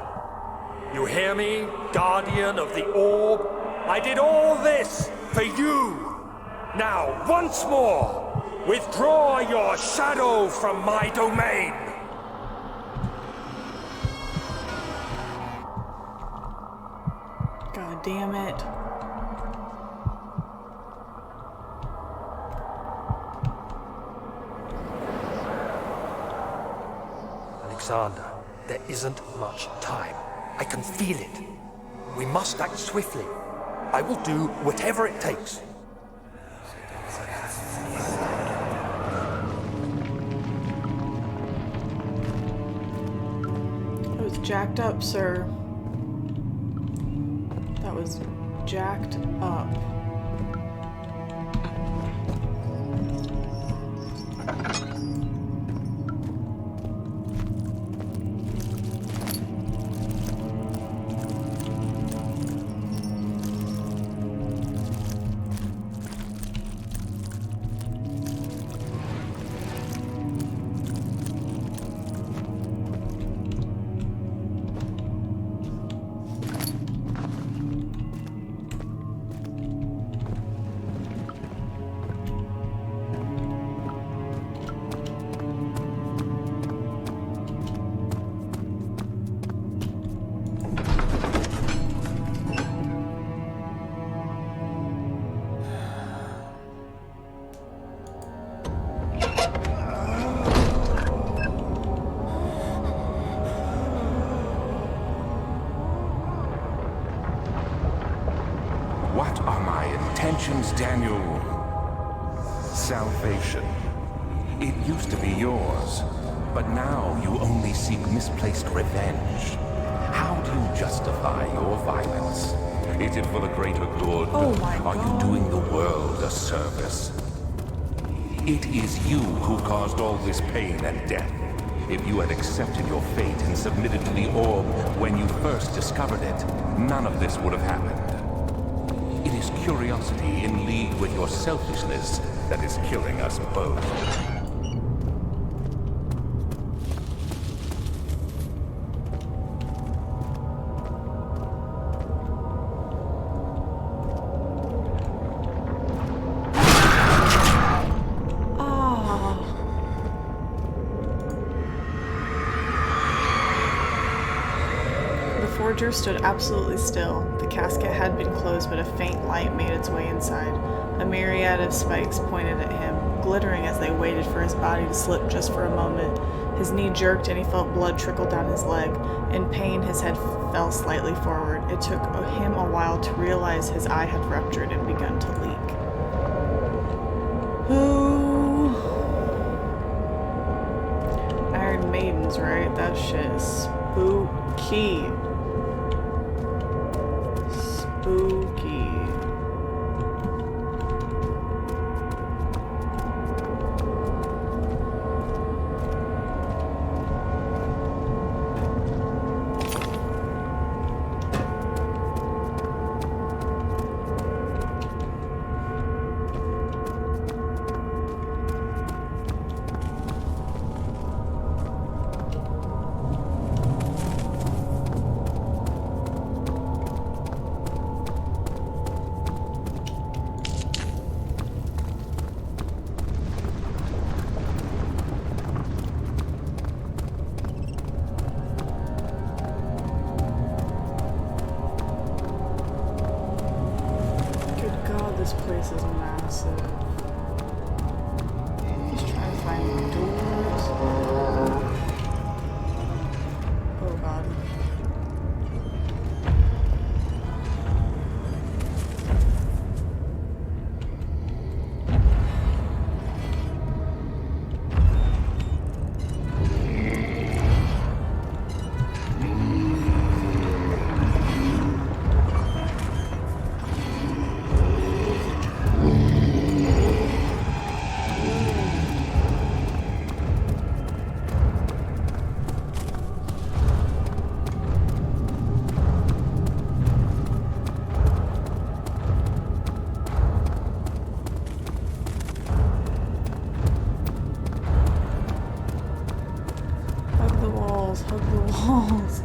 You hear me, guardian of the orb? I did all this for you. Now, once more, withdraw your shadow from my domain. God damn it. Alexander, there isn't much time. I can feel it. We must act swiftly. I will do whatever it takes. That was jacked up, sir. That was jacked up. What are my intentions, Daniel? Salvation. It used to be yours, but now you only seek misplaced revenge. How do you justify your violence? Is it for the greater good? Oh my Are you God. doing the world a service? It is you who caused all this pain and death. If you had accepted your fate and submitted to the orb when you first discovered it, none of this would have happened. It is curiosity in league with your selfishness that is killing us both. The forger stood absolutely still. The casket had been closed, but a faint light made its way inside. A myriad of spikes pointed at him, glittering as they waited for his body to slip just for a moment. His knee jerked and he felt blood trickle down his leg. In pain, his head fell slightly forward. It took him a while to realize his eye had ruptured and begun to leak. Ooh. Iron Maidens, right? That shit is spooky. Spooky. this place is massive. Just trying to find doors. Oh god. Hug the walls, hug the walls.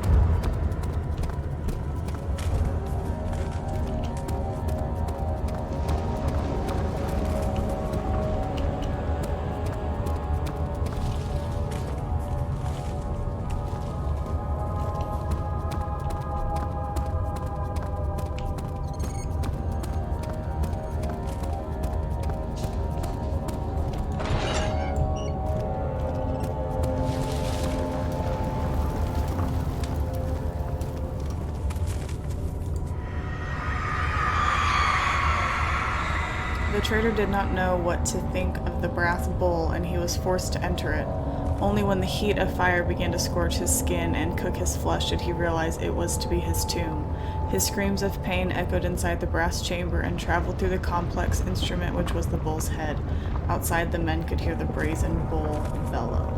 The trader did not know what to think of the brass bowl, and he was forced to enter it. Only when the heat of fire began to scorch his skin and cook his flesh did he realize it was to be his tomb. His screams of pain echoed inside the brass chamber and traveled through the complex instrument which was the bull's head. Outside, the men could hear the brazen bull bellow.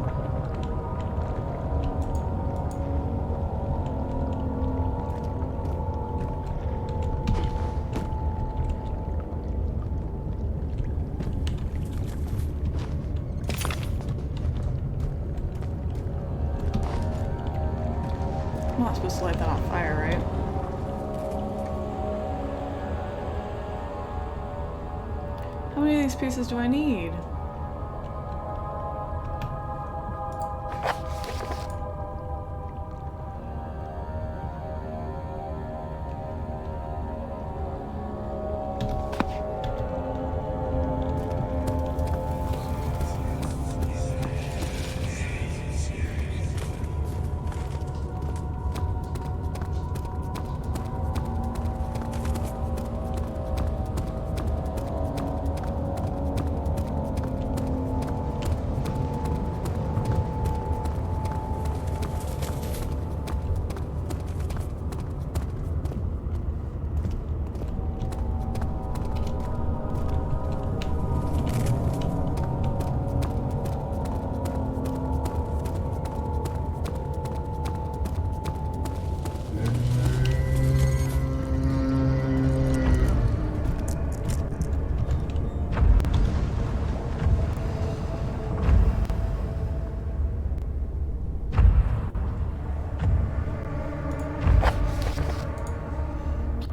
I'm not supposed to light that on fire, right? How many of these pieces do I need?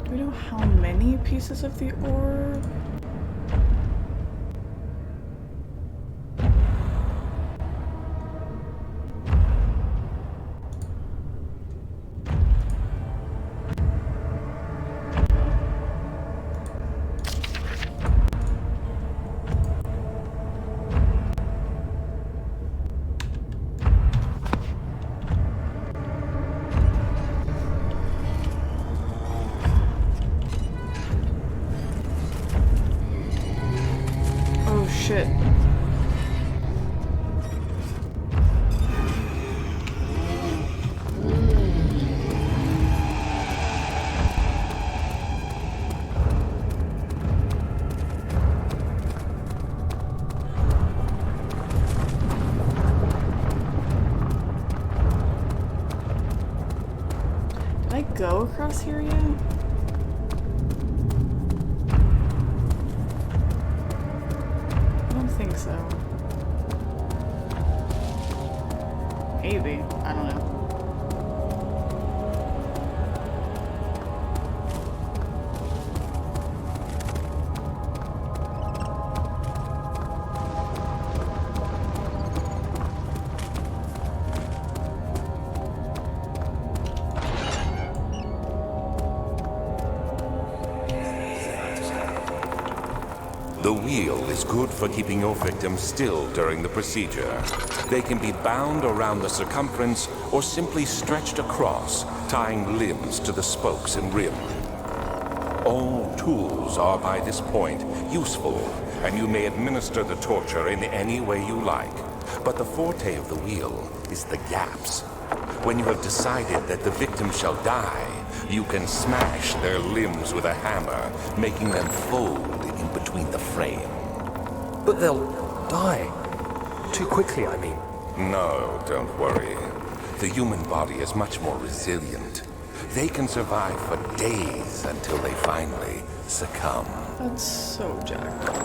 Do we know how many pieces of the orb? Shit. Did I go across here yet? I think so. Maybe. I don't know. The wheel is good for keeping your victim still during the procedure. They can be bound around the circumference or simply stretched across, tying limbs to the spokes and rim. All tools are by this point useful, and you may administer the torture in any way you like. But the forte of the wheel is the gaps. When you have decided that the victim shall die, you can smash their limbs with a hammer, making them fold in between the frame. But they'll die. Too quickly, I mean. No, don't worry. The human body is much more resilient. They can survive for days until they finally succumb. That's so jacked up.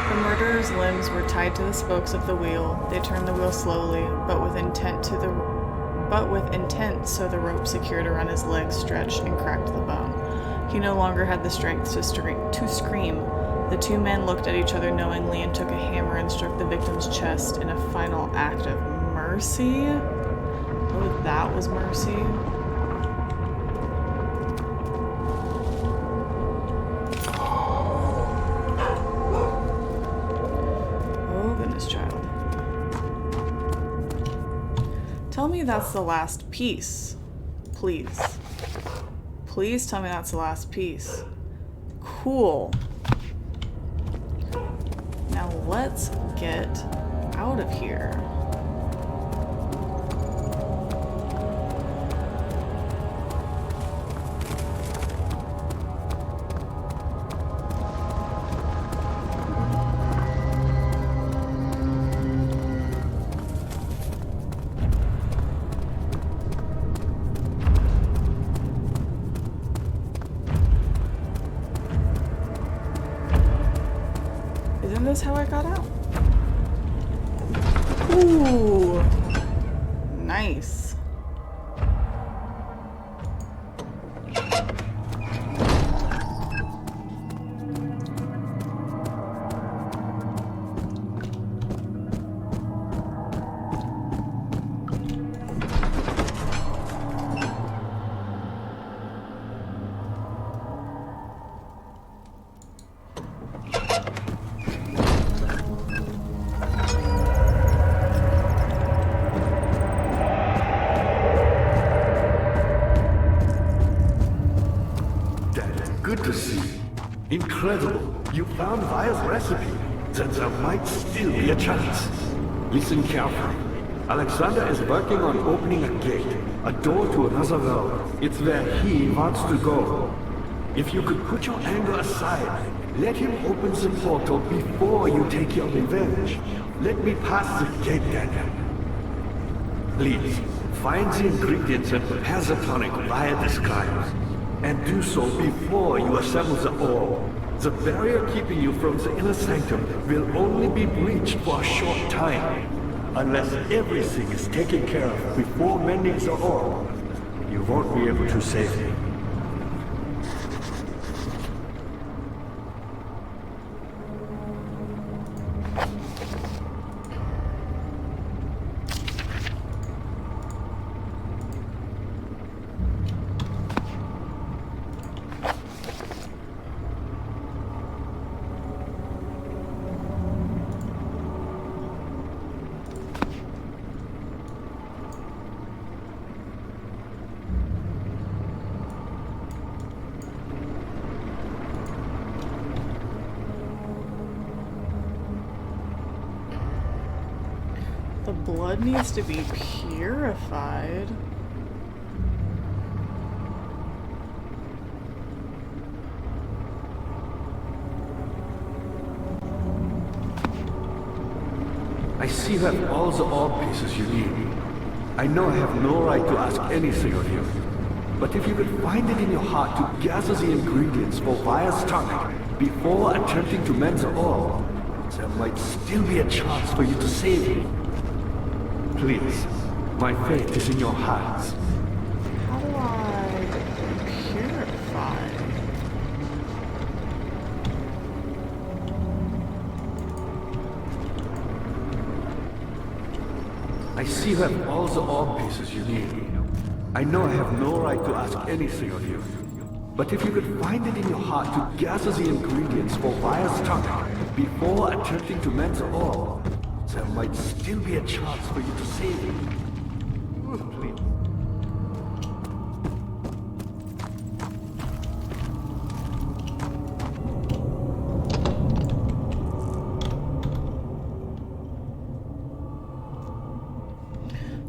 The murderer's limbs were tied to the spokes of the wheel. They turned the wheel slowly, but with intent so the rope secured around his legs stretched and cracked the bone. He no longer had the strength to scream. The two men looked at each other knowingly and took a hammer and struck the victim's chest in a final act of mercy. Oh, that was mercy. Oh, goodness, child. Tell me that's the last piece. Please. Please tell me that's the last piece. Cool. Now let's get out of here. Isn't this how I got out? Ooh, nice. Good to see. Incredible. You found Vire's recipe. Then there might still be a chance. Listen carefully. Alexander is working on opening a gate, a door to another world. It's where he wants to go. If you could put your anger aside, let him open the portal before you take your revenge. Let me pass the gate, Daniel. Please, find the ingredients and prepare the tonic via the skies. And do so before you assemble the orb. The barrier keeping you from the inner sanctum will only be breached for a short time. Unless everything is taken care of before mending the orb, you won't be able to save me. The blood needs to be purified. I see you have all the orb pieces you need. I know I have no right to ask anything of you. But if you could find it in your heart to gather the ingredients for Vire's tonic before attempting to mend the orb, there might still be a chance for you to save me. Please, my faith is in your hands. How do I purify? I see you have all the orb pieces you need. I know I have no right to ask anything of you. But if you could find it in your heart to gather the ingredients for Vire's tonic before attempting to mend the orb, there might still be a chance for you to save him. Please.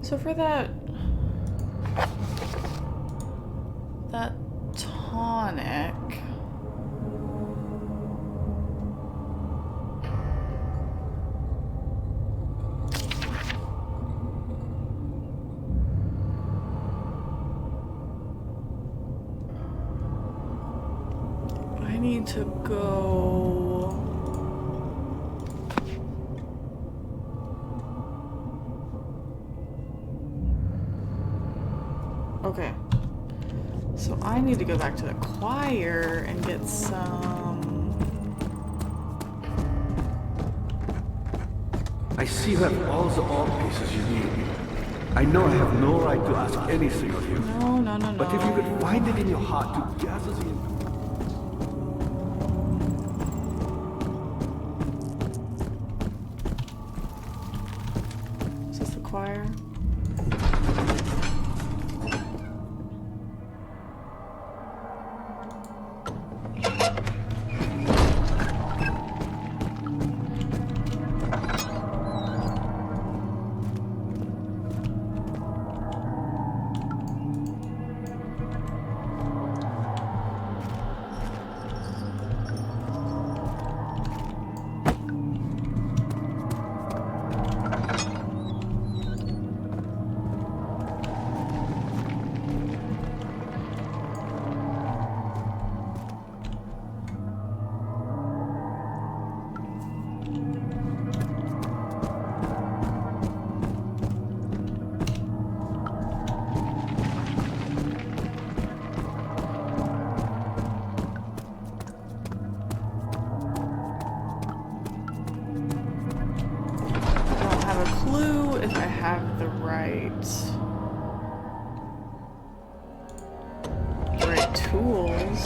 So for that tonic, I need to go. Okay. So I need to go back to the choir and get some... I see you have all the orb pieces you need. I know I have no right to ask anything of you. No. But if you could find it in your heart to gather the ingredients. Is this the choir? Clue if I have the right tools.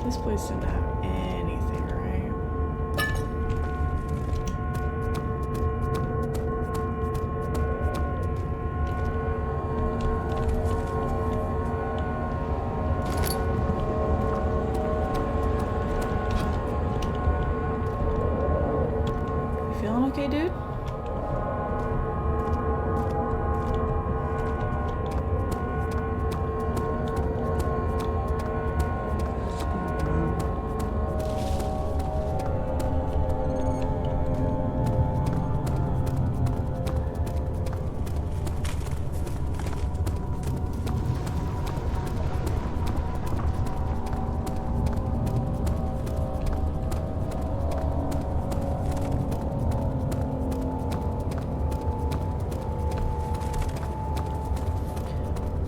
This place didn't have anything, right? You feeling okay, dude?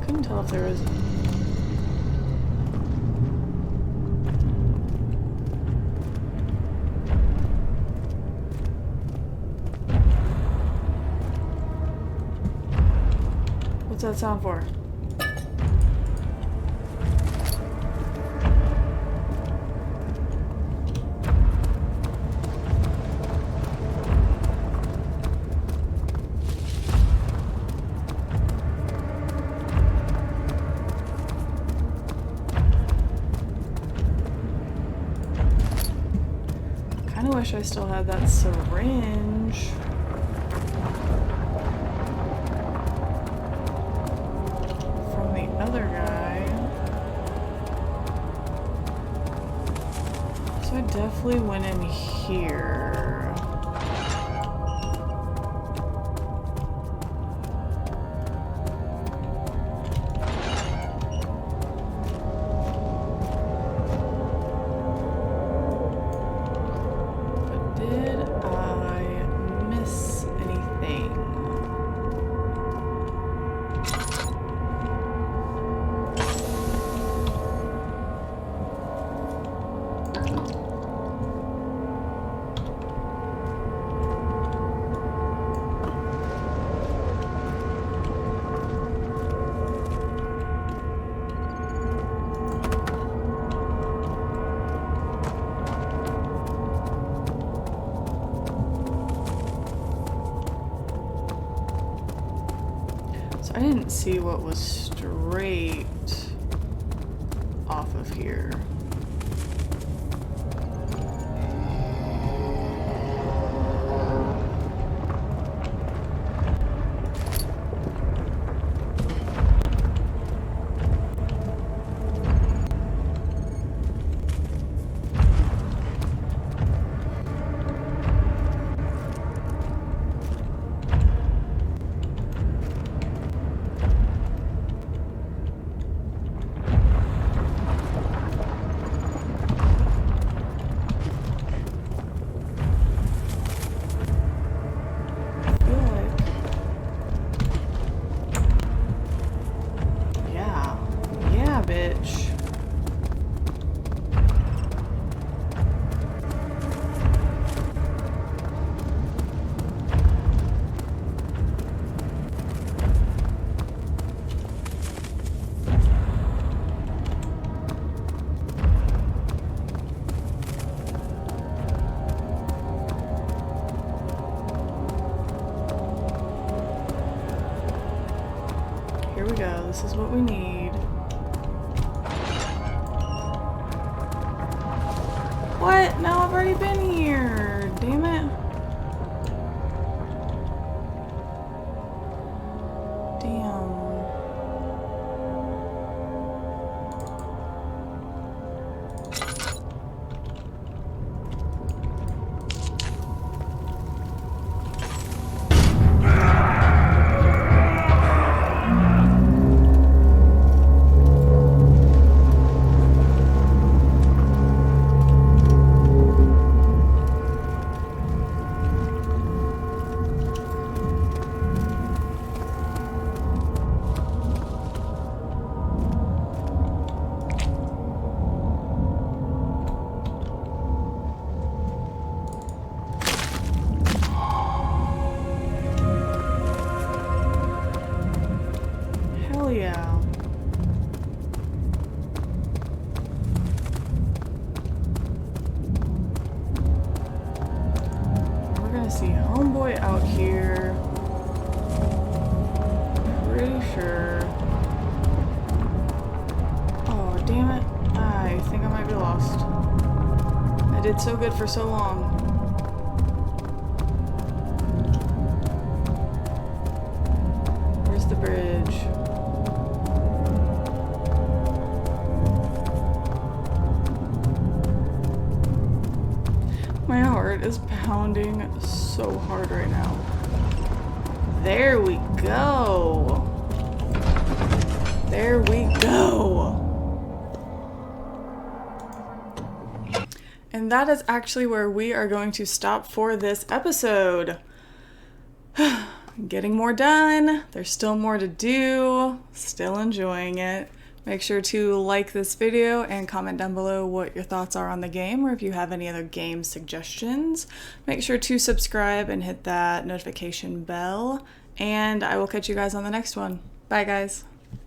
Couldn't tell if there was... What's that sound for? wish I still had that syringe. From the other guy. So I definitely went in here. I didn't see what was straight off of here. Bitch. Here we go. This is what we need. What? No, I've already been here. Damn it. Damn. Yeah. We're gonna see Homeboy out here. Pretty sure. Oh, damn it. I think I might be lost. I did so good for so long. Where's the bridge? My heart is pounding so hard right now. There we go. There we go. And that is actually where we are going to stop for this episode. Getting more done. There's still more to do. Still enjoying it. Make sure to like this video and comment down below what your thoughts are on the game, or if you have any other game suggestions. Make sure to subscribe and hit that notification bell, and I will catch you guys on the next one. Bye guys.